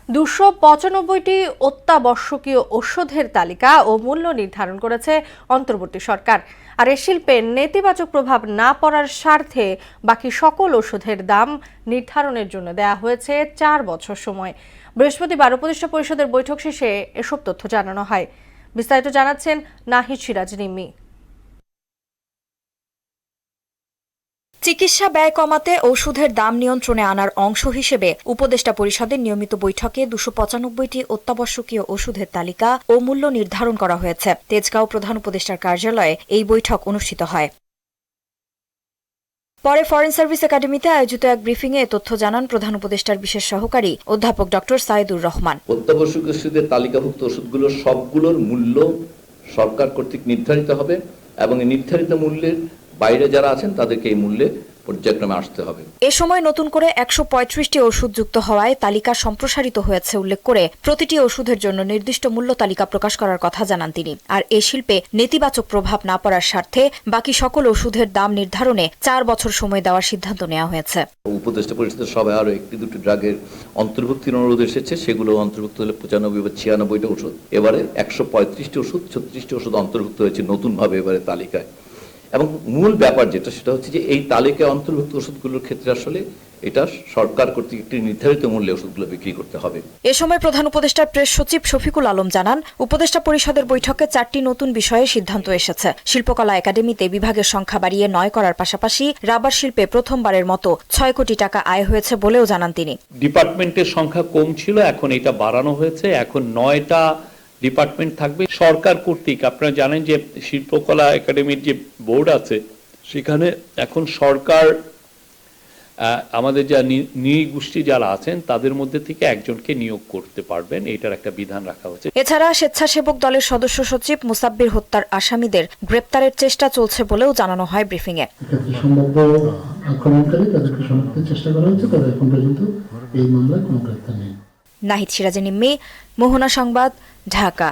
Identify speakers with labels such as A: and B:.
A: 295টি অত্যাবশ্যকীয় ওষুধের তালিকা ও মূল্য নির্ধারণ করেছে অন্তর্বর্তী সরকার। আর এ শিল্পে নেতিবাচক প্রভাব না পড়ার স্বার্থে বাকি সকল ওষুধের দাম নির্ধারণের জন্য দেয়া হয়েছে 4 বছর সময়। বৃহস্পতিবার উপদেষ্টা পরিষদের বৈঠক শেষে এসব তথ্য জানানো হয়। বিস্তারিত জানাচ্ছেন নাহিদ সিরাজ নিম্মি।
B: চিকিৎসা ব্যয় কমাতে ওষুধের দাম নিয়ন্ত্রণে আনার অংশ হিসেবে উপদেষ্টা পরিষদের নিয়মিত বৈঠকে 295টি অত্যাবশ্যকীয় ওষুধের তালিকা ও মূল্য নির্ধারণ করা হয়েছে। তেজগাঁও প্রধান উপদেষ্টার কার্যালয়ে এই বৈঠক অনুষ্ঠিত হয়। পরে ফরেন সার্ভিস একাডেমিতে আয়োজিত এক ব্রিফিংয়ে এ তথ্য জানান প্রধান উপদেষ্টার বিশেষ সহকারী অধ্যাপক ডক্টর সাইদুর রহমান।
C: অত্যাবশ্যকীয় ওষুধের তালিকাভুক্ত ওষুধগুলোর সবগুলোর মূল্য সরকার কর্তৃক নির্ধারিত হবে এবং এই নির্ধারিত মূল্যের বাইরে যারা আছেন তাদেরকে এই মূল্যে পর্যায়ক্রমে আসতে হবে।
B: এ সময় নতুন করে 135টি ওষুধ যুক্ত হওয়ায় তালিকা সম্প্রসারিত হয়েছে উল্লেখ করে প্রতিটি ওষুধের জন্য নির্দিষ্ট মূল্য তালিকা প্রকাশ করার কথা জানান তিনি। আর এ শিল্পে নেতিবাচক প্রভাব না পড়ার স্বার্থে বাকি সকল ওষুধের দাম নির্ধারণে 4 বছর সময় দেওয়ার সিদ্ধান্ত নেওয়া হয়েছে।
C: উপদেষ্টা পরিষদের সভায় আরো একটি দুটি ড্রাগের অন্তর্ভুক্তির অনুরোধ এসেছে, সেগুলো অন্তর্ভুক্ত হলে 95 বা 96টা ওষুধ, এবারে 135টি ওষুধ, 36টি ওষুধ অন্তর্ভুক্ত হয়েছে নতুনভাবে এবারে তালিকায়। এবং মূল ব্যাপার সেটা হচ্ছে যে এই তালিকায় অন্তর্ভুক্ত ওষুধগুলোর ক্ষেত্রে আসলে এটা সরকার কর্তৃক একটি নির্ধারিত মূল্যে ওষুধগুলো বিক্রি করতে হবে।
B: এ সময় প্রধান উপদেষ্টার প্রেস সচিব শফিকুল আলম জানান, উপদেষ্টা পরিষদের বৈঠকে 4টি নতুন বিষয়ে সিদ্ধান্ত এসেছে। শিল্পকলা একাডেমিতে বিভাগের সংখ্যা বাড়িয়ে 9 করার পাশাপাশি রাবার শিল্পে প্রথমবারের মতো 6 কোটি টাকা আয় হয়েছে বলেও জানান তিনি।
D: ডিপার্টমেন্টের সংখ্যা কম ছিল, এখন এটা বাড়ানো হয়েছে, এখন 9টা ডিপার্টমেন্ট থাকবে সরকার কর্তৃক। আপনারা জানেন যে শিল্পকলা একাডেমির যে বোর্ড আছে সেখানে এখন সরকার আমাদের যা নৃগোষ্ঠী যারা আছেন তাদের মধ্যে থেকে একজনকে নিয়োগ করতে পারবেন, এটার একটা বিধান রাখা হয়েছে।
B: এছাড়া স্বেচ্ছাসেবক দলের সদস্য সচিব মুসাব্বির হত্যার আসামিদের গ্রেপ্তারের চেষ্টা চলছে বলেও জানানো হয় ব্রিফিংয়ে।
E: সম্ভাব্য আক্রমণকারী তাদেরকে শনাক্তের চেষ্টা করা হচ্ছে, তবে এখন পর্যন্ত এই মামলায় কোনো গ্রেপ্তার নেই।
B: নাহিদ সিরাজ নিম্মি, মোহনা সংবাদ, ঢাকা।